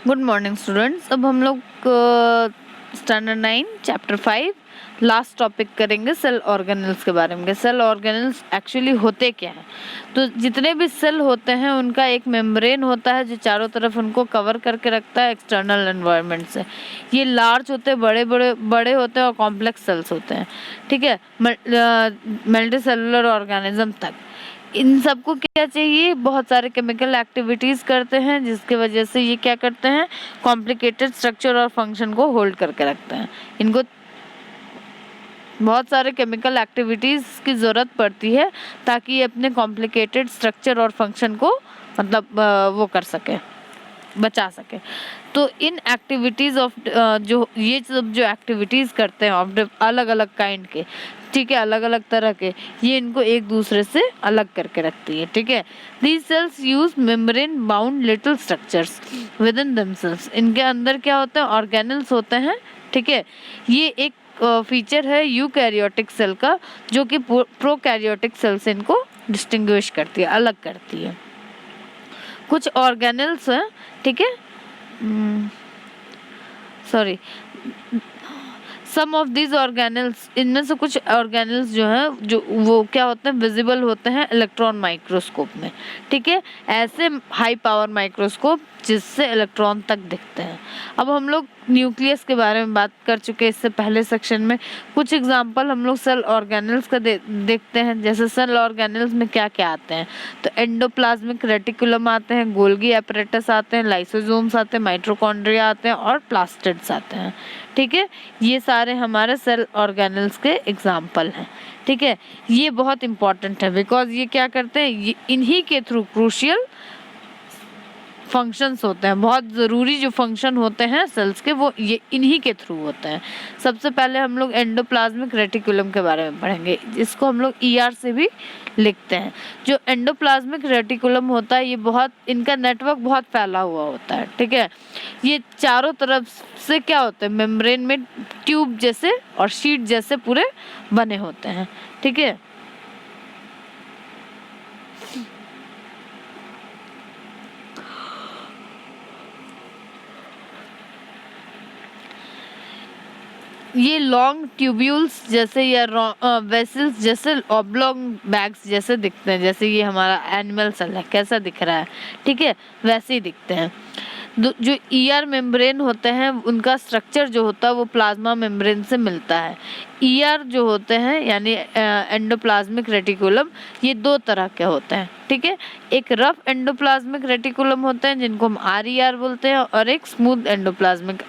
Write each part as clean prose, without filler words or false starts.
Good morning students. अब हम लोग स्टैंडर्ड 9 चैप्टर 5 लास्ट टॉपिक करेंगे सेल ऑर्गेनल्स के बारे में। सेल ऑर्गेनल्स एक्चुअली होते क्या हैं? तो जितने भी सेल होते हैं उनका एक मेम्ब्रेन होता है जो चारों तरफ उनको कवर करके रखता है एक्सटर्नल एनवायरनमेंट से। ये लार्ज होते हैं, बड़े होते हैं और कॉम्प्लेक्स सेल्स होते हैं, ठीक है, मल्टी सेलुलर ऑर्गेनिज्म तक। इन सबको क्या चाहिए? बहुत सारे केमिकल एक्टिविटीज करते हैं जिसकी वजह से ये क्या करते हैं, कॉम्प्लिकेटेड स्ट्रक्चर और फंक्शन को होल्ड करके रखते हैं। इनको बहुत सारे केमिकल एक्टिविटीज की जरूरत पड़ती है ताकि ये अपने कॉम्प्लिकेटेड स्ट्रक्चर और फंक्शन को मतलब वो कर सके, बचा सके। तो इन एक्टिविटीज ऑफ जो ये सब जो एक्टिविटीज करते हैं ऑफ अलग अलग काइंड के, ठीक है, अलग अलग तरह के, ये इनको एक दूसरे से अलग करके रखती है, ठीक है। These cells use membrane bound little structures with in themselves. इनके अंदर क्या होता है? ऑर्गेनल्स होते हैं, ठीक है। ये एक फीचर है यूकैरियोटिक सेल का जो कि प्रोकैरियोटिक सेल से इनको डिस्टिंग्विश करती है, अलग करती है। कुछ ऑर्गेनल्स हैं, ठीक है, sorry, some of these organelles, इनमें से कुछ ऑर्गेनल्स जो हैं जो वो क्या होते हैं, विजिबल होते हैं इलेक्ट्रॉन माइक्रोस्कोप में, ठीक है, ऐसे हाई पावर माइक्रोस्कोप जिससे इलेक्ट्रॉन तक दिखते हैं। अब हम लोग न्यूक्लियस के बारे में बात कर चुके हैं इससे पहले सेक्शन में। कुछ एग्जांपल हम लोग सेल ऑर्गेनल्स का देखते हैं। जैसे सेल ऑर्गेनल्स में क्या क्या आते हैं, तो एंडोप्लाज्मिक रेटिकुलम आते हैं, गोल्गी एपरेटस आते हैं, लाइसोसोम्स आते हैं, माइटोकॉन्ड्रिया आते हैं और प्लास्टिड्स आते हैं, ठीक है। ये सारे हमारे सेल ऑर्गेनल्स के एग्जाम्पल हैं, ठीक है। ये बहुत इंपॉर्टेंट है बिकॉज ये क्या करते हैं, इन्हीं के थ्रू क्रूशियल फंक्शंस होते हैं, बहुत ज़रूरी जो फंक्शन होते हैं सेल्स के वो ये इन्हीं के थ्रू होते हैं। सबसे पहले हम लोग एंडोप्लाज्मिक रेटिकुलम के बारे में पढ़ेंगे, जिसको हम लोग ER से भी लिखते हैं। जो एंडोप्लाज्मिक रेटिकुलम होता है ये बहुत, इनका नेटवर्क बहुत फैला हुआ होता है, ठीक है। ये चारों तरफ से क्या होते हैं, मेम्ब्रेन में ट्यूब जैसे और शीट जैसे पूरे बने होते हैं, ठीक है। ये लॉन्ग ट्यूब्यूल्स जैसे या वेसल्स जैसे ऑब्लॉन्ग बैग्स जैसे दिखते हैं। जैसे ये हमारा एनिमल सेल है, कैसा दिख रहा है, ठीक है, वैसे ही दिखते हैं। जो ER मेम्ब्रेन होते हैं उनका स्ट्रक्चर जो होता है वो प्लाज्मा मेम्ब्रेन से मिलता है। ER जो होते हैं यानी एंडोप्लाज्मिक रेटिकुलम, ये दो तरह के होते हैं, ठीक है। एक रफ एंडोप्लाज्मिक रेटिकुलम होते हैं जिनको हम RER बोलते हैं, और एक स्मूथ एंडोप्लाज्मिक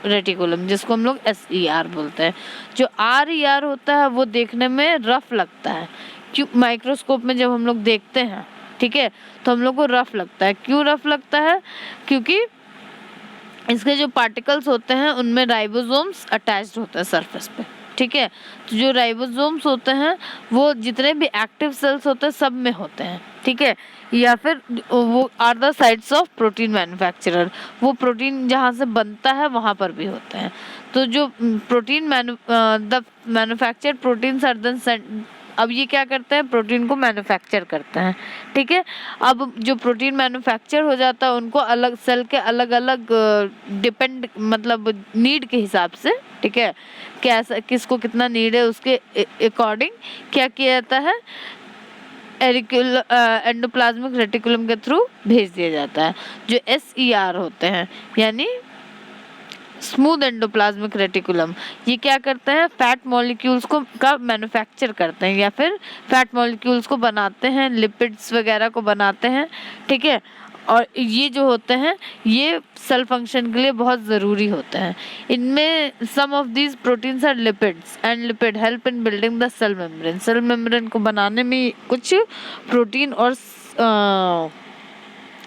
रेटिकुलम जिसको हम लोग SER बोलते हैं। जो RER होता है वो देखने में रफ लगता है, क्यों? माइक्रोस्कोप में जब हम लोग देखते हैं, ठीक है, तो हम लोग को रफ लगता है। क्यों रफ लगता है? क्योंकि इसके जो पार्टिकल्स होते हैं उनमें राइबोसोम्स अटैच्ड होते हैं सरफेस पे, ठीक है। तो जो राइबोसोम्स होते हैं वो जितने भी एक्टिव सेल्स होते हैं सब में होते हैं, ठीक है। या फिर वो are the sites of protein manufacturer, वो प्रोटीन जहाँ से बनता है वहाँ पर भी होते हैं। तो जो protein the manufactured proteins are then, अब ये क्या करते हैं, प्रोटीन को मैन्युफैक्चर करते हैं, ठीक है। अब जो प्रोटीन मैन्युफैक्चर हो जाता है उनको अलग सेल के अलग अलग डिपेंड मतलब नीड के हिसाब से, ठीक है, कैसा किसको कितना नीड है उसके अकॉर्डिंग क्या किया जाता है, एंडोप्लाज्मिक रेटिकुलम के थ्रू भेज दिया जाता है। जो SER होते हैं यानी स्मूथ एंडोप्लाज्मिक रेटिकुलम, ये क्या करते हैं, फैट मॉलिक्यूल्स को का मैन्युफैक्चर करते हैं या फिर फैट मॉलिक्यूल्स को बनाते हैं, लिपिड्स वगैरह को बनाते हैं, ठीक है। और ये जो होते हैं ये सेल फंक्शन के लिए बहुत ज़रूरी होते हैं। इनमें some of these proteins are lipids and lipid help in building the cell membrane. Cell membrane को बनाने में कुछ प्रोटीन और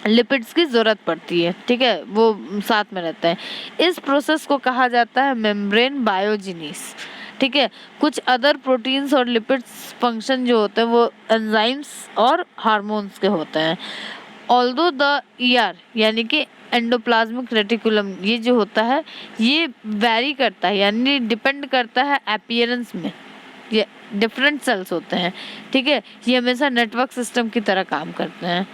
लिपिड्स की ज़रूरत पड़ती है, ठीक है, वो साथ में रहता है। इस प्रोसेस को कहा जाता है मेम्ब्रेन बायोजेनेसिस, ठीक है। कुछ अदर प्रोटीन्स और लिपिड्स फंक्शन जो होते हैं वो एंजाइम्स और हार्मोन्स के होते हैं। ऑल्दो द ER यानी कि एंडोप्लाज्मिक रेटिकुलम ये जो होता है ये वैरी करता है यानी डिपेंड करता है अपीयरेंस में, ये डिफरेंट सेल्स होते हैं, ठीक है। ये हमेशा नेटवर्क सिस्टम की तरह काम करते हैं।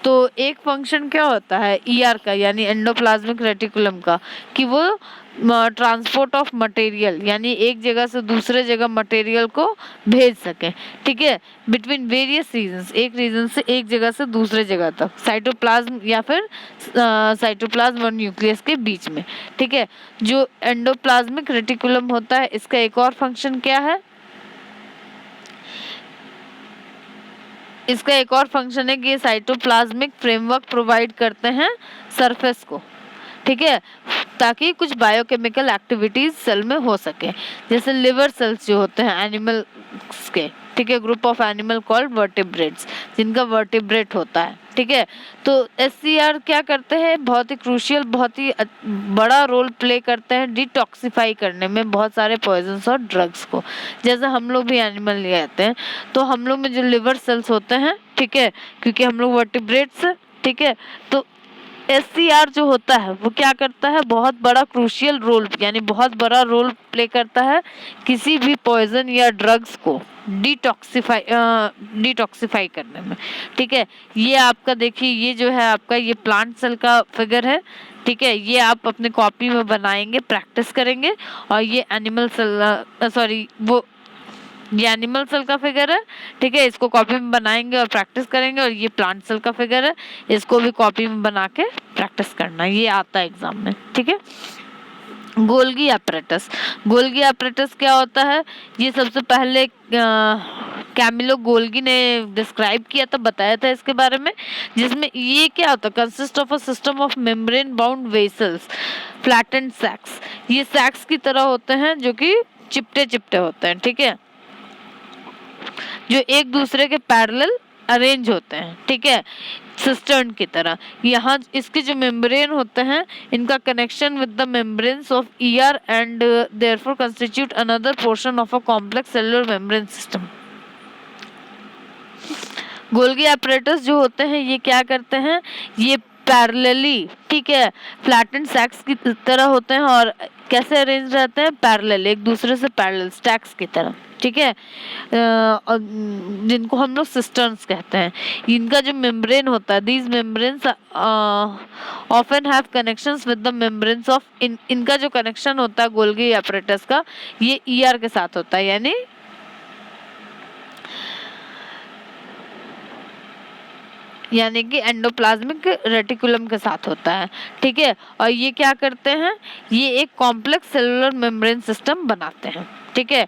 तो एक फंक्शन क्या होता है ईआर का यानी एंडोप्लाज्मिक रेटिकुलम का, कि वो ट्रांसपोर्ट ऑफ मटेरियल यानी एक जगह से दूसरे जगह मटेरियल को भेज सके, ठीक है, बिटवीन वेरियस रीजन्स, एक रीजन से एक जगह से दूसरे जगह तक, साइटोप्लाज्म या फिर साइटोप्लाज्म और न्यूक्लियस के बीच में, ठीक है। जो एंडोप्लाज्मिक रेटिकुलम होता है इसका एक और फंक्शन क्या है, इसका एक और फंक्शन है कि ये साइटोप्लाज्मिक फ्रेमवर्क प्रोवाइड करते हैं सरफेस को, ठीक है, ताकि कुछ बायोकेमिकल एक्टिविटीज सेल में हो सके, जैसे लिवर सेल्स जो होते हैं एनिमल्स के, ठीक है, group of animal called vertebrates, जिनका वर्टिब्रेट होता है, ठीक है। तो एससीआर क्या करते हैं, बहुत ही क्रूशियल, बहुत ही बड़ा रोल प्ले करते हैं डिटॉक्सिफाई करने में बहुत सारे पॉइजन्स और ड्रग्स को। जैसे हम लोग भी एनिमल ले आते हैं तो हम लोग में जो लिवर सेल्स होते हैं, ठीक है, क्योंकि हम लोग वर्टिब्रेट्स, ठीक है, तो एससीआर जो होता है वो क्या करता है, बहुत बड़ा क्रूशियल रोल यानी बहुत बड़ा रोल प्ले करता है किसी भी पॉइजन या ड्रग्स को डिटॉक्सिफाई करने में, ठीक है। ये आपका देखिए, ये जो है आपका ये प्लांट सेल का फिगर है, ठीक है, ये आप अपने कॉपी में बनाएंगे, प्रैक्टिस करेंगे। और ये एनिमल सेल ये एनिमल सेल का फिगर है, ठीक है, इसको कॉपी में बनाएंगे और प्रैक्टिस करेंगे। और ये प्लांट सेल का फिगर है, इसको भी कॉपी में बना के प्रैक्टिस करना, ये आता है एग्जाम में, ठीक है। गोल्गी एपरेटस, गोल्गी एपरेटस क्या होता है, ये सबसे पहले कैमिलो गोल्गी ने डिस्क्राइब किया था, बताया था इसके बारे में, जिसमें ये क्या होता है, consist of a system of membrane bound vesicles flattened sacs, ये सैक्स की तरह होते हैं जो कि चिपटे चिपटे होते हैं, ठीक है, जो एक दूसरे के पैरेलल अरेंज होते हैं, ठीक है, सिस्टर्न की तरह। यहाँ इसके जो मेम्ब्रेन होते हैं, इनका connection with the membranes of ER and therefore constitute another portion of a complex cellular membrane system. Golgi apparatus जो होते हैं ये क्या करते हैं, ये पैरेलली, ठीक है, फ्लैटेंड सैक्स की तरह होते हैं और कैसे अरेंज रहते हैं, पैरेलल, एक दूसरे से पैरेलल स्टैक्स की तरह, ठीक है, जिनको हम लोग सिस्टर्न्स कहते हैं। इनका जो मेम्ब्रेन होता है, these membranes often have connections with the membranes of, इनका जो कनेक्शन होता है गोल्गी एपरेटस का, ये ईआर के साथ होता है, यानी कि एंडोप्लाज्मिक रेटिकुलम के साथ होता है, ठीक है। और ये क्या करते हैं, ये एक कॉम्प्लेक्स सेलुलर मेम्ब्रेन सिस्टम बनाते हैं, ठीक है।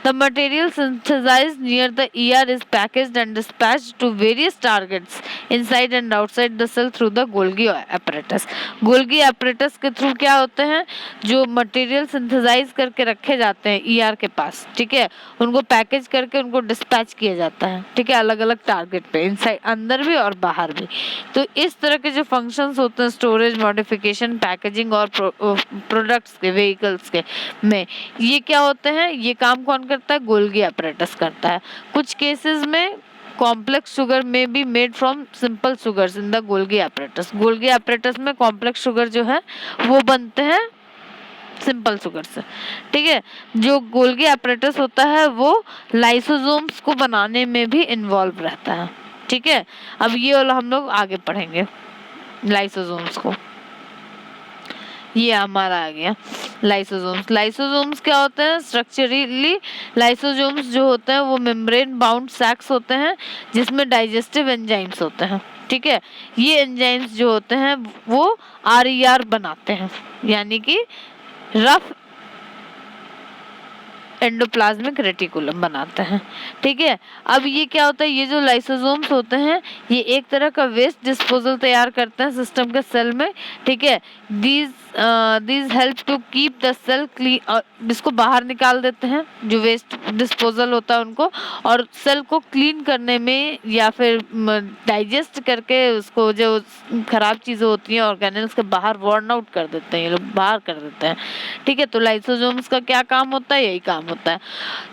The material synthesised near the ER is packaged and dispatched to various targets inside and outside the cell through the Golgi apparatus. Golgi apparatus के थ्रू क्या होते हैं, जो मटेरियल सिंथेसाइज करके रखे जाते हैं ईआर के पास, ठीक है, उनको पैकेज करके उनको डिस्पैच किया जाता है, ठीक है, अलग अलग टारगेट पे, इनसाइड, अंदर भी और बाहर भी। तो इस तरह के जो फंक्शंस होते हैं स्टोरेज, मॉडिफिकेशन, पैकेजिंग और प्रोडक्ट्स के, व्हीकल्स के में, ये क्या होते हैं, ये काम कौन करता है, गोल्गी एपरेटस करता है। कुछ केसेस में कॉम्प्लेक्स शुगर में be made from simple sugars in the Golgi apparatus. Golgi apparatus में कॉम्प्लेक्स शुगर जो है वो बनते हैं सिंपल शुगर से, ठीक है। जो गोल्गी एपरेटस होता है वो लाइसोसोम्स को बनाने में भी इन्वॉल्व रहता है, ठीक है। अब ये वाला हम लोग आगे पढ़ेंगे लाइसोसोम्स को। ये हमारा आ गया लाइसोसोम्स। लाइसोसोम्स क्या होते हैं, स्ट्रक्चरली लाइसोसोम्स जो होते हैं वो मेम्ब्रेन बाउंड सैक्स होते हैं जिसमें डाइजेस्टिव एंजाइम्स होते हैं, ठीक है। ये एंजाइम्स जो होते हैं वो आरईआर बनाते हैं, यानी कि रफ एंडोप्लाज्मिक रेटिकुलम बनाते हैं, ठीक है। अब ये क्या होता है, ये जो लाइसोसोम्स होते हैं ये एक तरह का वेस्ट डिस्पोजल तैयार करते हैं सिस्टम के सेल में, ठीक है। These help to keep the cell clean, इसको बाहर निकाल देते हैं जो वेस्ट डिस्पोजल होता है उनको, और सेल को क्लीन करने में या फिर डाइजेस्ट करके उसको जो खराब चीज़ें होती हैं ऑर्गेनल्स के बाहर वार्न आउट कर देते हैं, ये लोग बाहर कर देते हैं, ठीक है। तो लाइसोसोम्स का क्या काम होता है, यही काम होता है।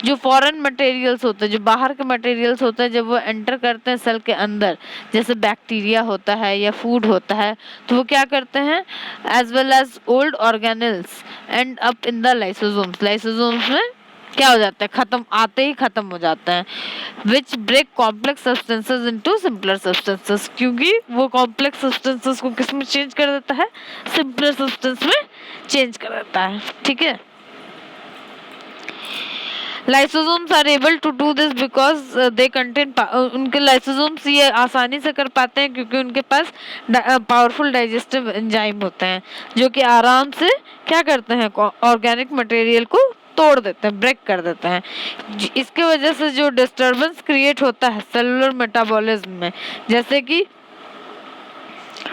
जो फॉरेन मटेरियल्स होते हैं, जो बाहर के मटेरियल्स होते हैं, जब वो एंटर करते हैं सेल के अंदर, जैसे बैक्टीरिया होता है या फूड होता है, तो वो क्या करते हैं, as well as old organelles end up in the lysosomes, lysosomes में क्या हो जाता है, खत्म, आते ही खत्म हो जाता है। Which break complex substances into simpler substances, क्योंकि वो कॉम्प्लेक्स सब्सटेंसेस को किस में चेंज कर देता है, सिंपलर सब्सटेंस में चेंज कर देता है। ठीक है, lysosomes are able to do this because they contain, उनके लाइसोसोम्स ये आसानी से कर पाते हैं क्योंकि उनके पास पावरफुल डाइजेस्टिव एंजाइम होते हैं जो कि आराम से क्या करते हैं, ऑर्गेनिक मटेरियल को तोड़ देते हैं, ब्रेक कर देते हैं। इसके वजह से जो डिस्टरबेंस क्रिएट होता है सेलुलर मेटाबॉलिज्म में, जैसे कि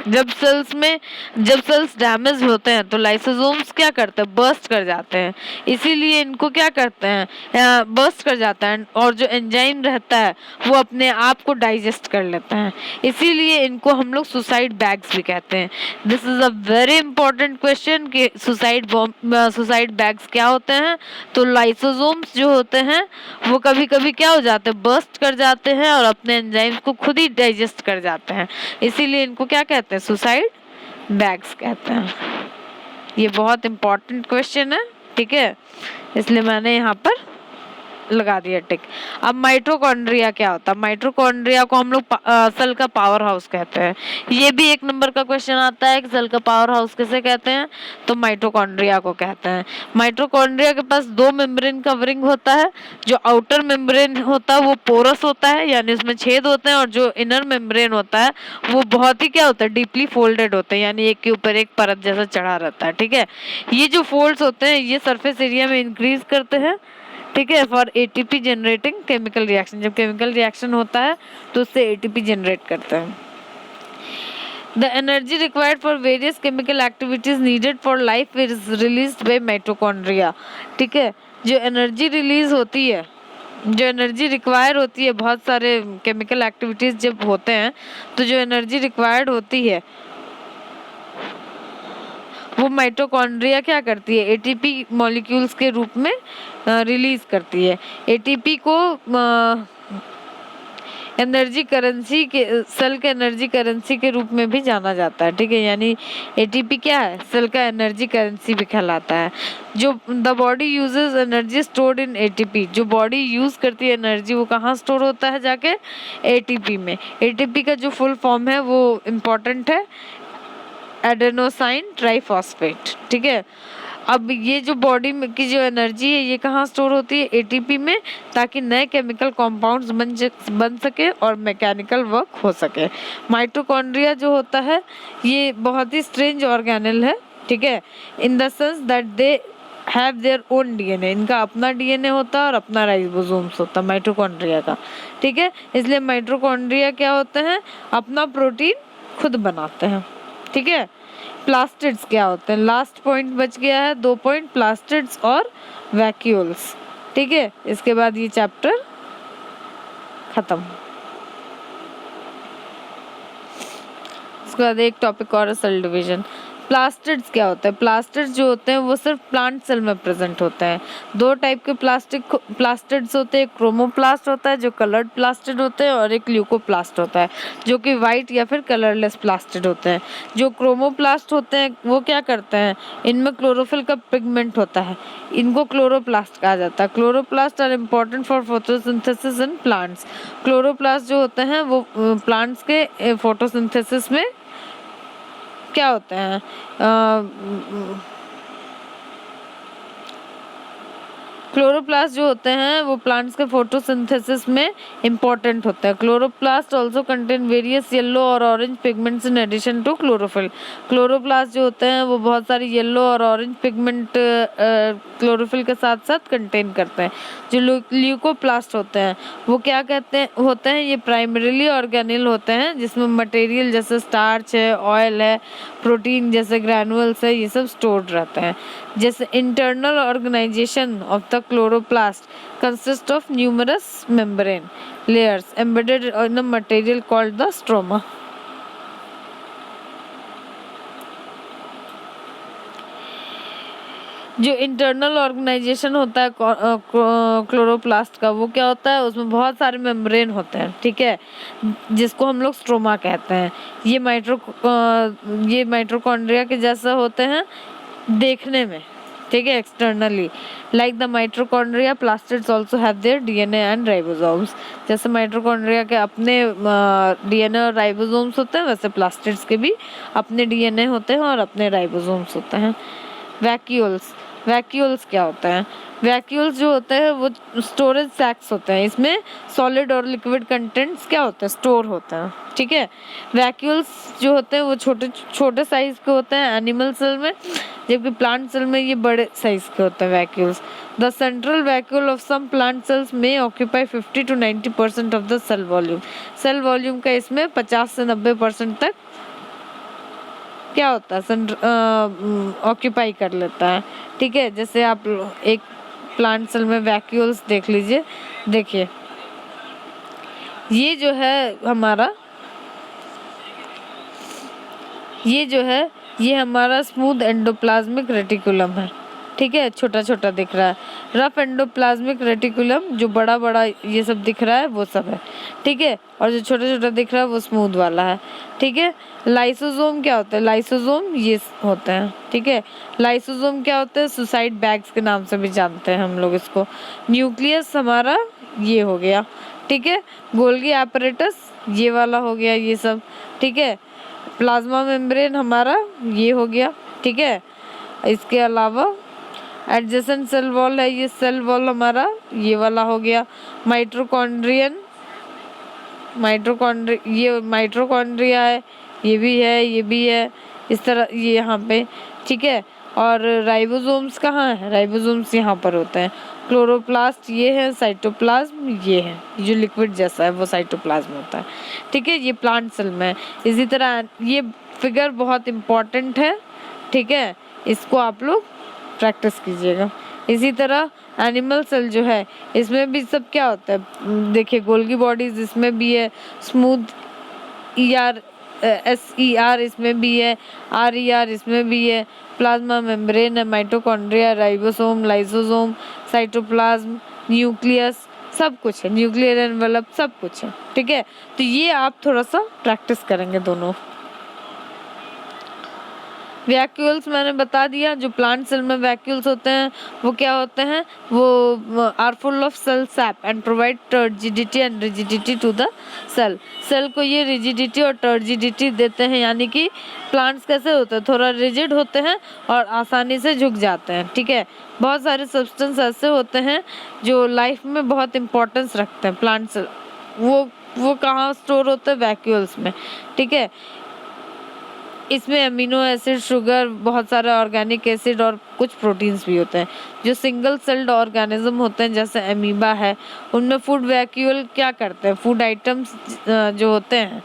जब सेल्स डैमेज होते हैं तो लाइसोसोम्स क्या करते हैं, बर्स्ट कर जाते हैं। इसीलिए इनको क्या करते हैं, बर्स्ट कर जाता है, और जो एंजाइम रहता है वो अपने आप को डाइजेस्ट कर लेता है। इसीलिए इनको हम लोग सुसाइड बैग्स भी कहते हैं। This is a very important question कि सुसाइड बैग्स क्या होते हैं। तो लाइसोसोम्स जो होते हैं वो कभी कभी क्या हो जाते हैं, बर्स्ट कर जाते हैं और अपने एंजाइम्स को खुद ही डाइजेस्ट कर जाते हैं। इसीलिए इनको क्या कहते हैं, सुसाइड बैग्स कहते हैं। ये बहुत इंपॉर्टेंट क्वेश्चन है, ठीक है, इसलिए मैंने यहाँ पर लगा दिया टिक। अब माइटोकॉन्ड्रिया क्या होता है, माइटोकॉन्ड्रिया को हम लोग सेल का पावर हाउस कहते हैं। ये भी 1 नंबर का क्वेश्चन आता है कि सेल का पावर हाउस किसे कहते हैं, तो माइटोकॉन्ड्रिया को कहते हैं। माइटोकॉन्ड्रिया के पास 2 मेम्ब्रेन कवरिंग होता है। जो आउटर मेम्ब्रेन होता है वो पोरस होता है, यानी उसमें छेद होते हैं, और जो इनर मेम्ब्रेन होता है वो बहुत ही क्या होता है, डीपली फोल्डेड होते हैं, यानी एक के ऊपर एक परत जैसा चढ़ा रहता है। ठीक है, ये जो फोल्ड्स होते हैं ये सरफेस एरिया में इंक्रीज करते हैं, ठीक है, for ATP generating chemical reaction. जब केमिकल रिएक्शन होता है तो उससे एटीपी जनरेट करता है। The energy required for various chemical activities needed for life is released by mitochondria. ठीक है, जो एनर्जी रिलीज होती है, जो एनर्जी रिक्वायर होती है, बहुत सारे केमिकल एक्टिविटीज जब होते हैं तो जो एनर्जी रिक्वायर्ड होती है वो माइटोकॉन्ड्रिया क्या करती है, एटीपी मॉलिक्यूल्स के रूप में रिलीज करती है। एटीपी को एनर्जी करेंसी के, सेल के एनर्जी करेंसी के रूप में भी जाना जाता है। ठीक है, यानी एटीपी क्या है, सेल का एनर्जी करेंसी भी कहलाता है। जो the body uses energy stored in ATP, जो बॉडी यूज करती है एनर्जी वो कहाँ स्टोर होता है, जाके एटीपी में। एटीपी का जो फुल फॉर्म है वो इम्पोर्टेंट है, एडेनोसाइन ट्राइफॉस्फेट। ठीक है, अब ये जो बॉडी में की जो एनर्जी है ये कहाँ स्टोर होती है, एटीपी में, ताकि नए केमिकल कंपाउंड्स बन सके और मैकेनिकल वर्क हो सके। माइटोकॉन्ड्रिया जो होता है ये बहुत ही स्ट्रेंज ऑर्गेनेल है, ठीक है, in the sense that they have their own DNA, इनका अपना डीएनए होता है और अपना राइबोसोम्स होता है माइटोकॉन्ड्रिया का। ठीक है, इसलिए माइटोकॉन्ड्रिया क्या होते हैं, अपना प्रोटीन खुद बनाते हैं। ठीक है, प्लास्टिड्स क्या होते हैं, लास्ट पॉइंट बच गया है, 2 पॉइंट, प्लास्टिड्स और वैक्यूल्स। ठीक है, इसके बाद ये चैप्टर खत्म। इसके बाद एक टॉपिक और, सेल डिवीजन। प्लास्टिड्स क्या होता है, प्लास्टिड्स जो होते हैं वो सिर्फ प्लांट सेल में प्रेजेंट होते हैं। 2 टाइप के प्लास्टिड्स होते हैं, क्रोमोप्लास्ट होता है जो कलर्ड प्लास्टिड होते हैं, और एक ल्यूकोप्लास्ट होता है जो कि वाइट या फिर कलरलेस प्लास्टिड होते हैं। जो क्रोमोप्लास्ट होते हैं वो क्या करते हैं, इनमें क्लोरोफिल का पिगमेंट होता है, इनको क्लोरोप्लास्ट कहा जाता है। Chloroplast are important for photosynthesis in plants. Chloroplast जो होते हैं वो प्लांट्स के फोटोसिंथेसिस में क्या होते हैं, क्लोरोप्लास्ट जो होते हैं वो प्लांट्स के फोटोसिंथेसिस में इंपॉर्टेंट होता है। Chloroplast also contain various yellow और orange pigments in addition to chlorophyll. Chloroplast जो होते हैं वो बहुत सारी येलो और ऑरेंज पिगमेंट क्लोरोफिल के साथ साथ कंटेन करते हैं। जो ल्यूकोप्लास्ट होते हैं वो क्या होते हैं, ये प्राइमरीली ऑर्गेनेल होते हैं जिसमें मटेरियल जैसे स्टार्च है, ऑयल है, प्रोटीन जैसे ग्रैनुअल्स है, ये सब स्टोर्ड रहते हैं। जैसे internal organisation of the chloroplast consists of numerous membrane layers embedded in a material called the stroma. जो इंटरनल ऑर्गेनाइजेशन होता है क्लोरोप्लास्ट का वो क्या होता है, उसमें बहुत सारे मेम्ब्रेन होते हैं, ठीक है, जिसको हम लोग स्ट्रोमा कहते हैं। ये माइटोकॉन्ड्रिया के जैसा होते हैं देखने में, ठीक है, externally. Like the mitochondria, plastids also have their DNA and ribosomes. जैसे माइटोकॉन्ड्रिया के अपने डीएनए और राइबोसोम्स होते हैं, वैसे प्लास्टिड्स के भी अपने डीएनए होते हैं और अपने राइबोसोम्स होते हैं। वैक्यूल्स, वैक्यूल्स क्या होते हैं? वैक्यूल्स जो होते हैं वो स्टोरेज सैक्स होते हैं, इसमें सॉलिड और लिक्विड कंटेंट्स क्या होते हैं, स्टोर होते हैं, ठीक है। वैक्यूल्स जो होते हैं वो छोटे छोटे साइज के होते हैं एनिमल सेल में, जबकि प्लांट सेल में ये बड़े साइज के होते हैं vacuoles. The central vacuole of some plant cells में occupy 50 to 90% of the cell volume. Cell volume का इसमें 50 से 90% तक क्या होता है, ऑक्यूपाई कर लेता है, ठीक है। जैसे आप एक प्लांट सेल में वैक्यूल्स देख लीजिए, देखिए ये जो है हमारा, ये जो है ये हमारा स्मूथ एंडोप्लाज्मिक रेटिकुलम है, ठीक है, छोटा छोटा दिख रहा है। रफ एंडोप्लाज्मिक रेटिकुलम जो बड़ा बड़ा ये सब दिख रहा है वो सब है, ठीक है, और जो छोटा छोटा दिख रहा है वो स्मूथ वाला है, ठीक है। लाइसोसोम क्या होता है? लाइसोसोम ये होते हैं, ठीक है। लाइसोसोम क्या होते हैं? सुसाइड बैग्स के नाम से भी जानते हैं हम लोग इसको। न्यूक्लियस हमारा ये हो गया, ठीक है। गोल्गी एपरेटस ये वाला हो गया, ये सब, ठीक है। प्लाज्मा मेम्ब्रेन हमारा ये हो गया, ठीक है। इसके अलावा एडजेसेंट सेल वॉल है, ये सेल वॉल हमारा ये वाला हो गया। माइटोकॉन्ड्रियन, ये माइटोकॉन्ड्रिया है, ये भी है, ये भी है, इस तरह ये यहाँ पे, ठीक है। और राइबोसोम्स कहाँ है? राइबोसोम्स यहाँ पर होते हैं। क्लोरोप्लास्ट ये है, साइटोप्लाज्म ये है, जो लिक्विड जैसा है वो साइटोप्लाज्म होता है, ठीक है। ये प्लांट सेल में। इसी तरह ये फिगर बहुत इम्पोर्टेंट है, ठीक है, इसको आप लोग प्रैक्टिस कीजिएगा। इसी तरह एनिमल सेल जो है इसमें भी सब क्या होता है, देखिए गोल्गी बॉडीज इसमें भी है, स्मूथ SER इसमें भी है, RER इसमें भी है, प्लाज्मा मेम्ब्रेन है, mitochondria, ribosome, lysosome, cytoplasm, nucleus, सब कुछ है, न्यूक्लियर एनवेलप सब कुछ है, ठीक है। तो ये आप थोड़ा सा प्रैक्टिस करेंगे दोनों। वैक्यूल्स मैंने बता दिया, जो प्लांट सेल में वैक्यूल्स होते हैं वो क्या होते हैं, वो are full of cell sap and provide turgidity and rigidity to the cell. Cell को ये रिजिडिटी और टर्जिडिटी देते हैं, यानी कि प्लांट्स कैसे होते हैं, थोड़ा रिजिड होते हैं और आसानी से झुक जाते हैं, ठीक है। बहुत सारे सब्सटेंस ऐसे होते हैं जो लाइफ में बहुत इंपॉर्टेंस रखते हैं प्लांट सेल, वो कहाँ स्टोर होते हैं, वैक्यूल्स में, ठीक है। इसमें अमीनो एसिड, शुगर, बहुत सारे ऑर्गेनिक एसिड और कुछ प्रोटीन्स भी होते हैं। जो सिंगल सेल्ड ऑर्गेनिज्म होते हैं जैसे अमीबा है, उनमें फूड वैक्यूल क्या करते हैं, फूड आइटम्स जो होते हैं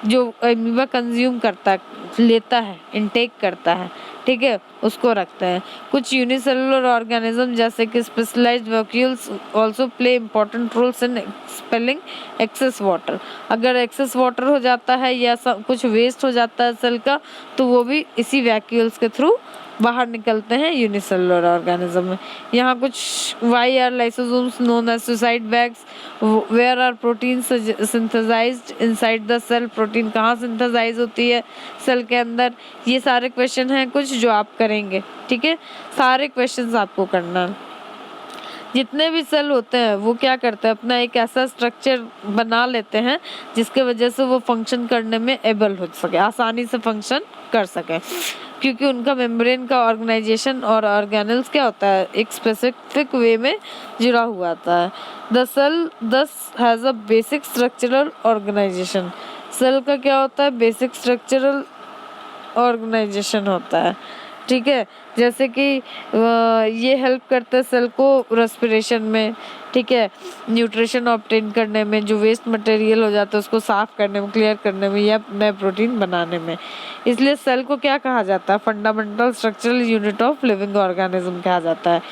जो अमीबा कंज्यूम करता है, लेता है, इनटेक करता है, ठीक है, उसको रखते हैं। कुछ यूनिसेलुलर ऑर्गेनिज्म जैसे कि specialised vacuoles also play important roles in expelling excess water. अगर एक्सेस वाटर हो जाता है या कुछ वेस्ट हो जाता है सेल का, तो वो भी इसी वैक्यूल्स के थ्रू बाहर निकलते हैं यूनिसेलुलर ऑर्गेनिज्म में। यहाँ कुछ why are lysosomes known as suicide bags, where are protein synthesised inside the cell. Protein कहाँ सिंथेसाइज होती है सेल के अंदर, ये सारे क्वेश्चन हैं कुछ जो आप करेंगे, ठीक है। सारे क्वेश्चंस आपको करना है। जितने भी सेल होते हैं वो क्या करते हैं, अपना एक ऐसा स्ट्रक्चर बना लेते हैं जिसके वजह से वो फंक्शन करने में एबल हो सके, आसानी से फंक्शन कर सके, क्योंकि उनका मेम्ब्रेन का ऑर्गेनाइजेशन और ऑर्गेनल्स क्या होता है, एक स्पेसिफिक वे में जुड़ा हुआ होता है। The cell thus has a basic structural organisation. Cell का क्या होता है, बेसिक स्ट्रक्चरल ऑर्गेनाइजेशन होता है, ठीक है। जैसे कि ये हेल्प करता है सेल को रेस्पिरेशन में, ठीक है, न्यूट्रिशन ऑब्टेन करने में, जो वेस्ट मटेरियल हो जाता है उसको साफ करने में, क्लियर करने में, या नए प्रोटीन बनाने में। इसलिए सेल को क्या कहा जाता है, fundamental structural unit of living organism कहा जाता है।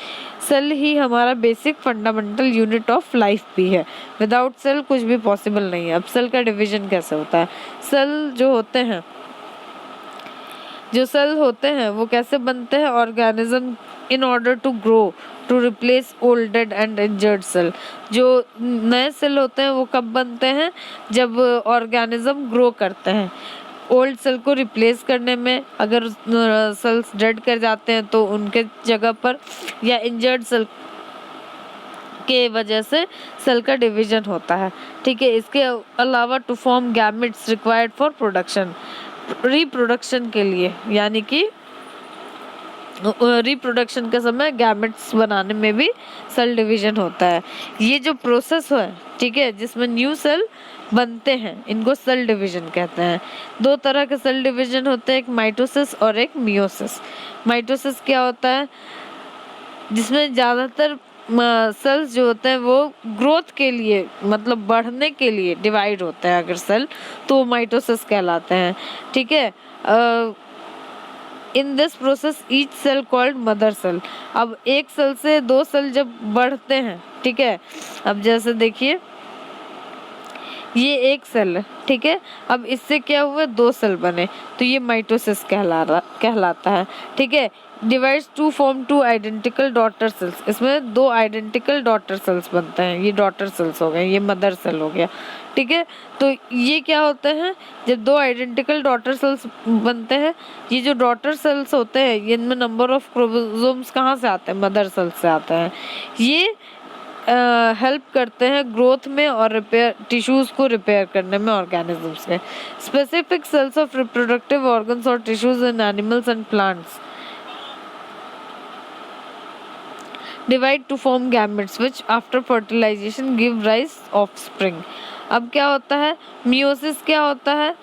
सेल ही हमारा basic fundamental unit of life भी है। विदाउट सेल कुछ भी पॉसिबल नहीं है। अब सेल का डिवीजन कैसे होता है, सेल जो होते हैं, जो सेल होते हैं वो कैसे बनते हैं, organism in order to grow to replace old dead and injured cell. जो नए सेल होते हैं वो कब बनते हैं, जब ऑर्गेनिज्म ग्रो करते हैं, ओल्ड सेल को रिप्लेस करने में, अगर सेल्स डेड कर जाते हैं तो उनके जगह पर, या इंजर्ड सेल के वजह से सेल का डिवीजन होता है। ठीक है, इसके अलावा to form gametes required for production, reproduction के लिए, यानी कि रिप्रोडक्शन के समय गैमेट्स बनाने में भी सेल डिवीजन होता है। ये जो प्रोसेस है, ठीक है, जिसमें न्यू सेल बनते हैं, इनको सेल डिवीजन कहते हैं। दो तरह के सेल डिवीजन होते हैं, एक माइटोसिस और एक मियोसिस। माइटोसिस क्या होता है, जिसमें ज़्यादातर सेल्स जो होते हैं वो ग्रोथ के लिए, मतलब बढ़ने के लिए डिवाइड होते हैं अगर सेल, तो माइटोसिस कहलाते हैं। ठीक है, in this process each cell called mother cell. अब एक सेल से दो सेल जब बढ़ते हैं, ठीक है, अब जैसे देखिए ये एक सेल है, ठीक है, अब इससे क्या हुआ, दो सेल बने, तो ये माइटोसिस कहलाता है। ठीक है, divides to form two identical daughter cells, इसमें दो आइडेंटिकल डॉटर सेल्स बनते हैं, ये डॉटर सेल्स हो गए, ये मदर सेल हो गया। ठीक है, तो ये क्या होते हैं, जब दो आइडेंटिकल डॉटर सेल्स बनते हैं, ये जो डॉटर सेल्स होते हैं, इनमें नंबर ऑफ क्रोमोसोम्स कहाँ से आते हैं, मदर सेल्स से आते हैं। ये हेल्प करते हैं ग्रोथ में और रिपेयर, टिश्यूज को रिपेयर करने में ऑर्गेनिजम्स के। Specific cells of reproductive organs और tissues in animals and plants divide to form gametes which after fertilization give rise offspring. अब क्या होता है, मियोसिस क्या होता है,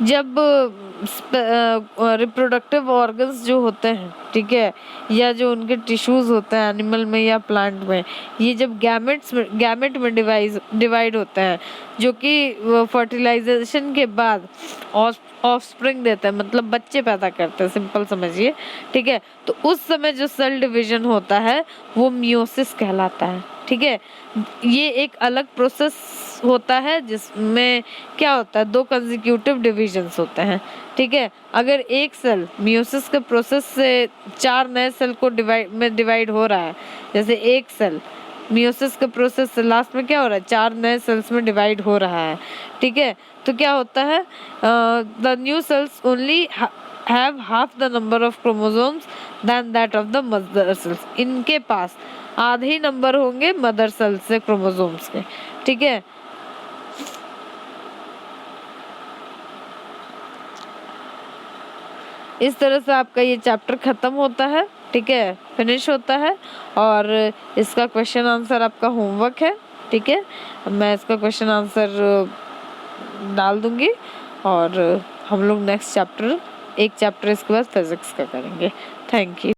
जब रिप्रोडक्टिव ऑर्गन्स जो होते हैं, ठीक है, या जो उनके टिश्यूज होते हैं एनिमल में या प्लांट में, ये जब गैमेट में डिवाइड होते हैं, जो कि फर्टिलाइजेशन के बाद ऑफस्प्रिंग देते हैं, मतलब बच्चे पैदा करते हैं, सिंपल समझिए। ठीक है, तो उस समय जो सेल डिवीजन होता है वो मियोसिस कहलाता है। ठीक है, ये एक अलग प्रोसेस होता है जिसमें क्या होता है, दो कंसेक्यूटिव डिविजन्स होते हैं। ठीक है, अगर एक सेल मियोसिस के प्रोसेस से चार नए सेल को डिवाइड हो रहा है, जैसे एक सेल मियोसिस के प्रोसेस से लास्ट में क्या हो रहा है, चार नए सेल्स में डिवाइड हो रहा है। ठीक है, तो क्या होता है, the new cells only have half the number of chromosomes then that of the mother cells. इनके पास आधे ही नंबर होंगे मदर सेल्स से क्रोमोसोम्स के। ठीक है, इस तरह से आपका ये चैप्टर खत्म होता है। ठीक है, फिनिश होता है, और इसका क्वेश्चन आंसर आपका होमवर्क है। ठीक है, मैं इसका क्वेश्चन आंसर डाल दूंगी, और हम लोग नेक्स्ट चैप्टर, एक चैप्टर इसके बाद फिजिक्स का करेंगे। Thank you.